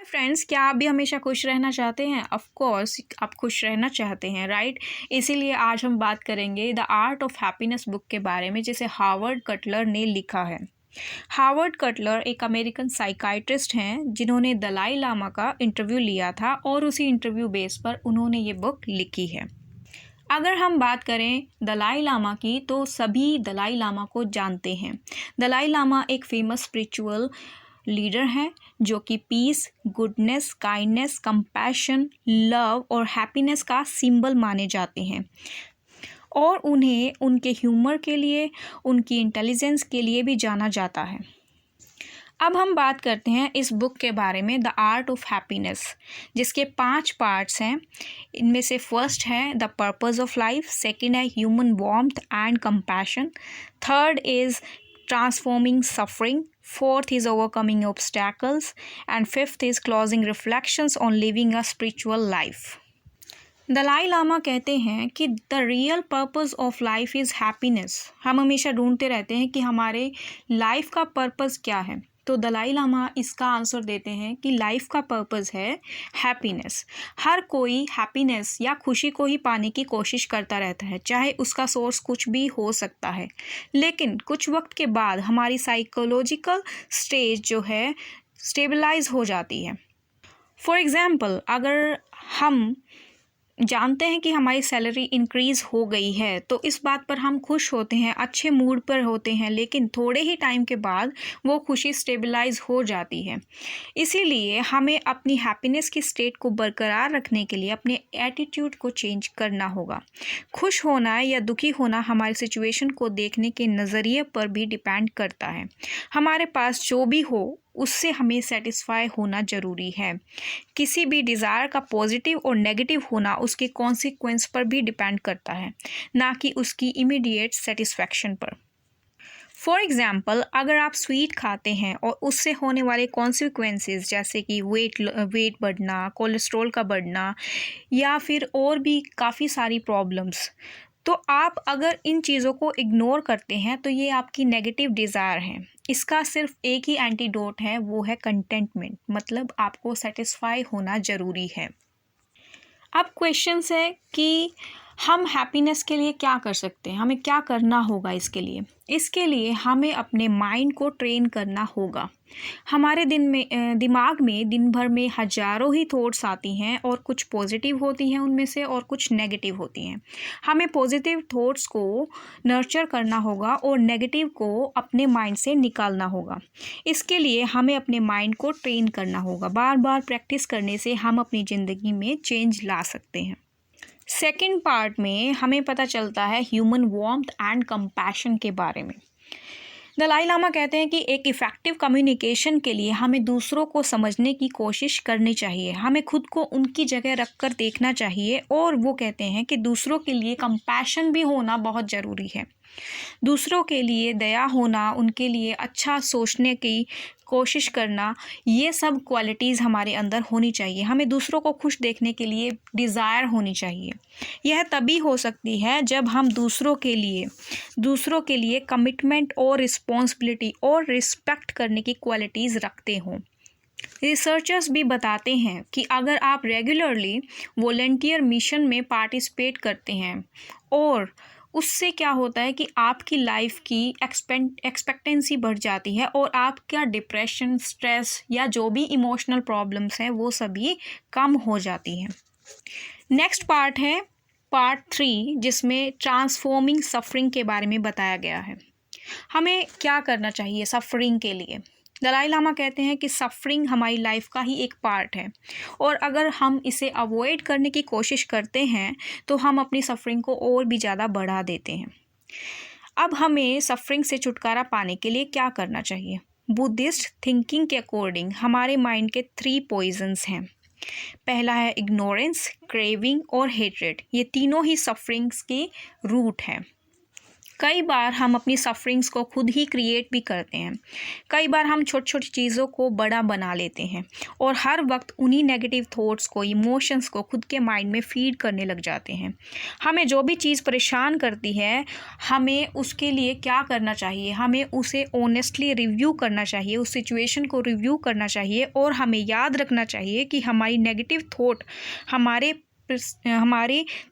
Friends, क्या आप भी हमेशा खुश रहना चाहते हैं? ऑफ कोर्स आप खुश रहना चाहते हैं, राइट? इसीलिए आज हम बात करेंगे the art of happiness book के बारे में, जिसे हार्वर्ड कटलर ने लिखा है। हार्वर्ड कटलर एक अमेरिकन साइकाइट्रिस्ट हैं जिन्होंने दलाई लामा का इंटरव्यू लिया था और उसी इंटरव्यू बेस पर उन्होंने ये बुक लिखी है। अगर हम बात करें दलाई लामा की, तो सभी दलाई लामा को जानते हैं। दलाई लामा एक फेमस स्पिरिचुअल लीडर हैं जो कि peace, goodness, kindness, compassion, love और हैप्पीनेस का सिंबल माने जाते हैं और उन्हें उनके ह्यूमर के लिए, उनकी इंटेलिजेंस के लिए भी जाना जाता है। अब हम बात करते हैं इस बुक के बारे में, द आर्ट ऑफ हैप्पीनेस, जिसके 5 पार्ट्स हैं। इनमें से फर्स्ट है the purpose of life, second है human warmth and compassion, third is transforming suffering, fourth is overcoming obstacles, and fifth is closing reflections on living a spiritual life. Dalai Lama कहते हैं कि the real purpose of life is happiness. हम हमेशा ढूंढते रहते हैं कि हमारे लाइफ का पर्पस क्या है, तो दलाई लामा इसका आंसर देते हैं कि लाइफ का पर्पस है हैप्पीनेस। हर कोई हैप्पीनेस या खुशी को ही पाने की कोशिश करता रहता है, चाहे उसका सोर्स कुछ भी हो सकता है। लेकिन कुछ वक्त के बाद हमारी साइकोलॉजिकल स्टेज जो है स्टेबलाइज हो जाती है। फॉर एग्ज़ाम्पल, अगर हम जानते हैं कि हमारी सैलरी इंक्रीज़ हो गई है, तो इस बात पर हम खुश होते हैं, अच्छे मूड पर होते हैं, लेकिन थोड़े ही टाइम के बाद वो खुशी स्टेबलाइज हो जाती है। इसीलिए हमें अपनी हैप्पीनेस की स्टेट को बरकरार रखने के लिए अपने एटीट्यूड को चेंज करना होगा। खुश होना या दुखी होना हमारी सिचुएशन को देखने के नज़रिए पर भी डिपेंड करता है। हमारे पास जो भी हो उससे हमें सेटिस्फाई होना ज़रूरी है। किसी भी डिज़ायर का पॉजिटिव और नेगेटिव होना उसके कॉन्सिक्वेंस पर भी डिपेंड करता है, ना कि उसकी इमीडिएट सेटिस्फैक्शन पर। फॉर एग्ज़ाम्पल, अगर आप स्वीट खाते हैं और उससे होने वाले कॉन्सिक्वेंसेस जैसे कि वेट बढ़ना, कोलेस्ट्रॉल का बढ़ना या फिर और भी काफ़ी सारी प्रॉब्लम्स, तो आप अगर इन चीज़ों को इग्नोर करते हैं तो ये आपकी नेगेटिव डिज़ायर है। इसका सिर्फ एक ही एंटीडोट है, वो है कंटेंटमेंट, मतलब आपको सेटिस्फाई होना ज़रूरी है। अब क्वेश्चंस है कि हम हैप्पीनेस के लिए क्या कर सकते हैं, हमें क्या करना होगा इसके लिए। इसके लिए हमें अपने माइंड को ट्रेन करना होगा। हमारे दिमाग में दिन भर में हज़ारों ही थॉट्स आती हैं और कुछ पॉजिटिव होती हैं उनमें से और कुछ नेगेटिव होती हैं। हमें पॉजिटिव थॉट्स को नर्चर करना होगा और नेगेटिव को अपने माइंड से निकालना होगा। इसके लिए हमें अपने माइंड को ट्रेन करना होगा। बार बार प्रैक्टिस करने से हम अपनी ज़िंदगी में चेंज ला सकते हैं। सेकंड पार्ट में हमें पता चलता है ह्यूमन वार्मथ एंड कंपैशन के बारे में। दलाई लामा कहते हैं कि एक इफ़ेक्टिव कम्युनिकेशन के लिए हमें दूसरों को समझने की कोशिश करनी चाहिए, हमें खुद को उनकी जगह रखकर देखना चाहिए, और वो कहते हैं कि दूसरों के लिए कंपैशन भी होना बहुत ज़रूरी है। दूसरों के लिए दया होना, उनके लिए अच्छा सोचने की कोशिश करना, ये सब क्वालिटीज़ हमारे अंदर होनी चाहिए। हमें दूसरों को खुश देखने के लिए डिज़ायर होनी चाहिए। यह तभी हो सकती है जब हम दूसरों के लिए कमिटमेंट और रिस्पॉन्सिबिलिटी और रिस्पेक्ट करने की क्वालिटीज़ रखते हों। रिसर्चर्स भी बताते हैं कि अगर आप रेगुलरली वॉलंटियर मिशन में पार्टिसिपेट करते हैं, और उससे क्या होता है कि आपकी लाइफ की एक्सपेक्टेंसी बढ़ जाती है और आपका डिप्रेशन, स्ट्रेस या जो भी इमोशनल प्रॉब्लम्स हैं वो सभी कम हो जाती हैं। नेक्स्ट पार्ट है पार्ट 3, जिसमें ट्रांसफॉर्मिंग सफरिंग के बारे में बताया गया है। हमें क्या करना चाहिए सफरिंग के लिए। दलाई लामा कहते हैं कि सफरिंग हमारी लाइफ का ही एक पार्ट है, और अगर हम इसे अवॉइड करने की कोशिश करते हैं तो हम अपनी सफरिंग को और भी ज़्यादा बढ़ा देते हैं। अब हमें सफरिंग से छुटकारा पाने के लिए क्या करना चाहिए। बुद्धिस्ट थिंकिंग के अकॉर्डिंग हमारे माइंड के 3 पॉइजन्स हैं। पहला है इग्नोरेंस, क्रेविंग और हेट्रेड। ये तीनों ही सफरिंग्स की रूट है। कई बार हम अपनी सफरिंग्स को खुद ही क्रिएट भी करते हैं। कई बार हम छोटी छोटी चीज़ों को बड़ा बना लेते हैं और हर वक्त उन्हीं नेगेटिव थॉट्स को, इमोशंस को खुद के माइंड में फीड करने लग जाते हैं। हमें जो भी चीज़ परेशान करती है, हमें उसके लिए क्या करना चाहिए? हमें उसे ऑनेस्टली रिव्यू करना चाहिए, उस सिचुएशन को रिव्यू करना चाहिए और हमें याद रखना चाहिए कि हमारी नेगेटिव थॉट हमारे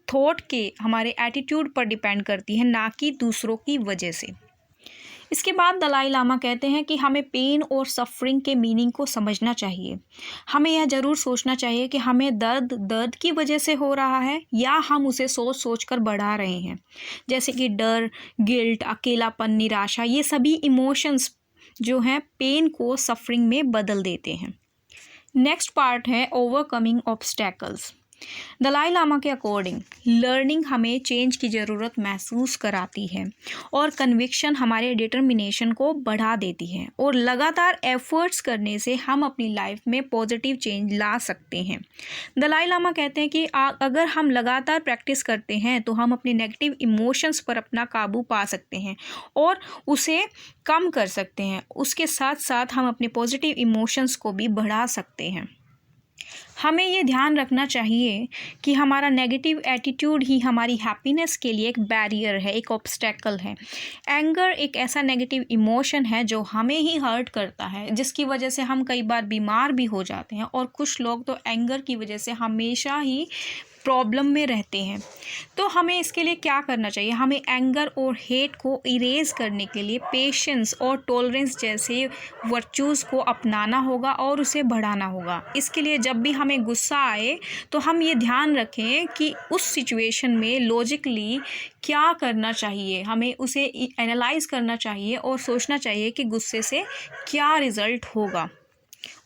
थॉट के, हमारे एटीट्यूड पर डिपेंड करती है, ना कि दूसरों की वजह से। इसके बाद दलाई लामा कहते हैं कि हमें पेन और सफरिंग के मीनिंग को समझना चाहिए। हमें यह ज़रूर सोचना चाहिए कि हमें दर्द की वजह से हो रहा है या हम उसे सोच सोच कर बढ़ा रहे हैं। जैसे कि डर, गिल्ट, अकेलापन, निराशा, ये सभी इमोशंस जो हैं पेन को सफरिंग में बदल देते हैं। नेक्स्ट पार्ट है ओवरकमिंग ऑब्स्टैकल्स। दलाई लामा के अकॉर्डिंग लर्निंग हमें चेंज की ज़रूरत महसूस कराती है और कन्विक्शन हमारे डिटर्मिनेशन को बढ़ा देती है और लगातार एफर्ट्स करने से हम अपनी लाइफ में पॉजिटिव चेंज ला सकते हैं। दलाई लामा कहते हैं कि अगर हम लगातार प्रैक्टिस करते हैं तो हम अपने नेगेटिव इमोशंस पर अपना काबू पा सकते हैं और उसे कम कर सकते हैं। उसके साथ साथ हम अपने पॉजिटिव इमोशंस को भी बढ़ा सकते हैं। हमें ये ध्यान रखना चाहिए कि हमारा नेगेटिव एटीट्यूड ही हमारी हैप्पीनेस के लिए एक बैरियर है, एक ऑब्स्टैकल है। एंगर एक ऐसा नेगेटिव इमोशन है जो हमें ही हर्ट करता है, जिसकी वजह से हम कई बार बीमार भी हो जाते हैं और कुछ लोग तो एंगर की वजह से हमेशा ही प्रॉब्लम में रहते हैं। तो हमें इसके लिए क्या करना चाहिए? हमें एंगर और हेट को इरेज करने के लिए पेशेंस और टॉलरेंस जैसे वर्चूज़ को अपनाना होगा और उसे बढ़ाना होगा। इसके लिए जब भी हमें गुस्सा आए तो हम ये ध्यान रखें कि उस सिचुएशन में लॉजिकली क्या करना चाहिए, हमें उसे एनालाइज करना चाहिए और सोचना चाहिए कि गुस्से से क्या रिज़ल्ट होगा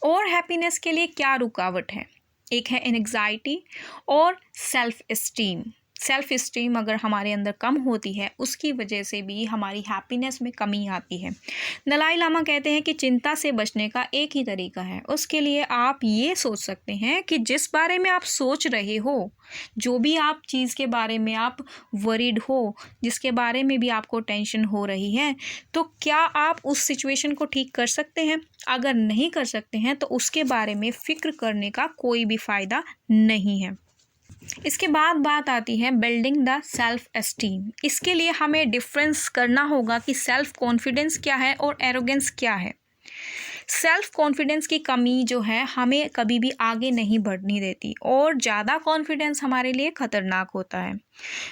और हैप्पीनेस के लिए क्या रुकावट है। एक है एंग्जाइटी और सेल्फ इस्टीम अगर हमारे अंदर कम होती है, उसकी वजह से भी हमारी हैप्पीनेस में कमी आती है। दलाई लामा कहते हैं कि चिंता से बचने का एक ही तरीका है। उसके लिए आप ये सोच सकते हैं कि जिस बारे में आप सोच रहे हो, जो भी आप चीज़ के बारे में आप वरीड हो, जिसके बारे में भी आपको टेंशन हो रही है, तो क्या आप उस सिचुएशन को ठीक कर सकते हैं? अगर नहीं कर सकते हैं तो उसके बारे में फ़िक्र करने का कोई भी फ़ायदा नहीं है। इसके बाद बात आती है बिल्डिंग द सेल्फ एस्टीम। इसके लिए हमें डिफरेंस करना होगा कि सेल्फ कॉन्फिडेंस क्या है और एरोगेंस क्या है। सेल्फ कॉन्फिडेंस की कमी जो है हमें कभी भी आगे नहीं बढ़ने देती और ज़्यादा कॉन्फिडेंस हमारे लिए ख़तरनाक होता है।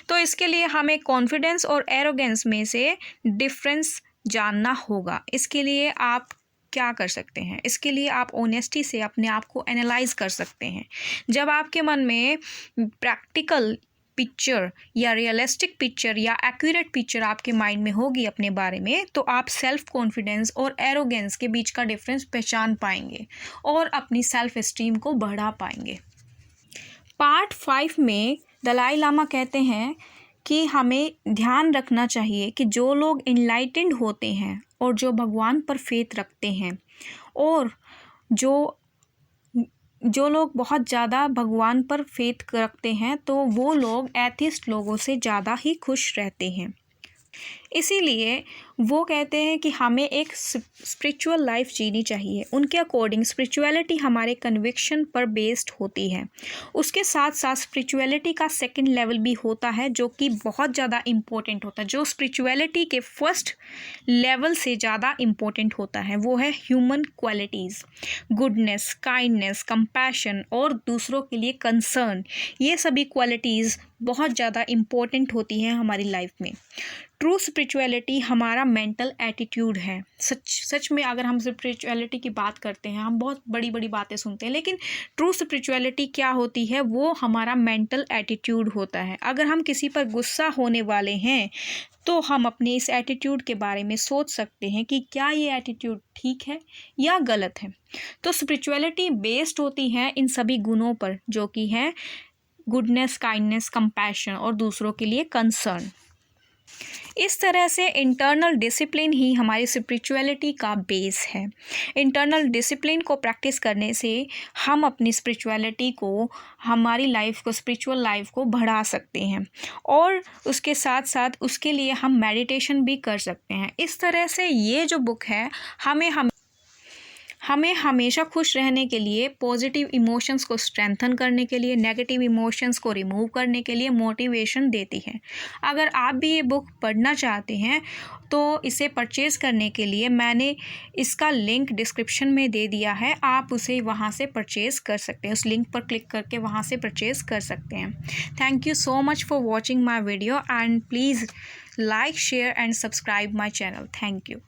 तो इसके लिए हमें कॉन्फिडेंस और एरोगेंस में से डिफरेंस जानना होगा। इसके लिए आप क्या कर सकते हैं? इसके लिए आप ऑनेस्टी से अपने आप को एनालाइज कर सकते हैं। जब आपके मन में प्रैक्टिकल पिक्चर या रियलिस्टिक पिक्चर या एक्यूरेट पिक्चर आपके माइंड में होगी अपने बारे में, तो आप सेल्फ कॉन्फिडेंस और एरोगेंस के बीच का डिफरेंस पहचान पाएंगे और अपनी सेल्फ एस्टीम को बढ़ा पाएंगे। पार्ट 5 में दलाई लामा कहते हैं कि हमें ध्यान रखना चाहिए कि जो लोग इनलाइटेंड होते हैं और जो भगवान पर फेथ रखते हैं और जो लोग बहुत ज़्यादा भगवान पर फेथ रखते हैं, तो वो लोग एथिस्ट लोगों से ज़्यादा ही खुश रहते हैं। इसीलिए वो कहते हैं कि हमें एक स्पिरिचुअल लाइफ जीनी चाहिए। उनके अकॉर्डिंग स्पिरिचुअलिटी हमारे कन्विक्शन पर बेस्ड होती है। उसके साथ साथ स्पिरिचुअलिटी का सेकंड लेवल भी होता है जो कि बहुत ज़्यादा इम्पोर्टेंट होता है, जो स्पिरिचुअलिटी के फर्स्ट लेवल से ज़्यादा इम्पोर्टेंट होता है। वो है human qualities, goodness, kindness, compassion और दूसरों के लिए कंसर्न। ये सभी क्वालिटीज़ बहुत ज़्यादा इम्पोर्टेंट होती हैं हमारी लाइफ में। ट्रू स्पिरिचुअलिटी हमारा मेंटल एटीट्यूड है। सच में अगर हम स्पिरिचुअलिटी की बात करते हैं, हम बहुत बड़ी बड़ी बातें सुनते हैं, लेकिन ट्रू स्पिरिचुअलिटी क्या होती है? वो हमारा मेंटल एटीट्यूड होता है। अगर हम किसी पर गुस्सा होने वाले हैं तो हम अपने इस एटीट्यूड के बारे में सोच सकते हैं कि क्या ये एटीट्यूड ठीक है या गलत है। तो स्पिरिचुअलिटी बेस्ड होती है इन सभी गुणों पर, जो कि है गुडनेस, काइंडनेस, कंपैशन और दूसरों के लिए कंसर्न। इस तरह से इंटरनल डिसिप्लिन ही हमारी स्पिरिचुअलिटी का बेस है। इंटरनल डिसिप्लिन को प्रैक्टिस करने से हम अपनी स्पिरिचुअलिटी को, हमारी लाइफ को, स्पिरिचुअल लाइफ को बढ़ा सकते हैं और उसके साथ साथ उसके लिए हम मेडिटेशन भी कर सकते हैं। इस तरह से ये जो बुक है हमें हमेशा खुश रहने के लिए, पॉजिटिव इमोशंस को स्ट्रेंथन करने के लिए, नेगेटिव इमोशंस को रिमूव करने के लिए मोटिवेशन देती है। अगर आप भी ये बुक पढ़ना चाहते हैं तो इसे परचेज़ करने के लिए मैंने इसका लिंक डिस्क्रिप्शन में दे दिया है, आप उसे वहाँ से परचेज़ कर सकते हैं। उस लिंक पर क्लिक करके वहाँ से परचेज़ कर सकते हैं। Thank you so much for watching my video and please like, share and subscribe my channel. Thank you.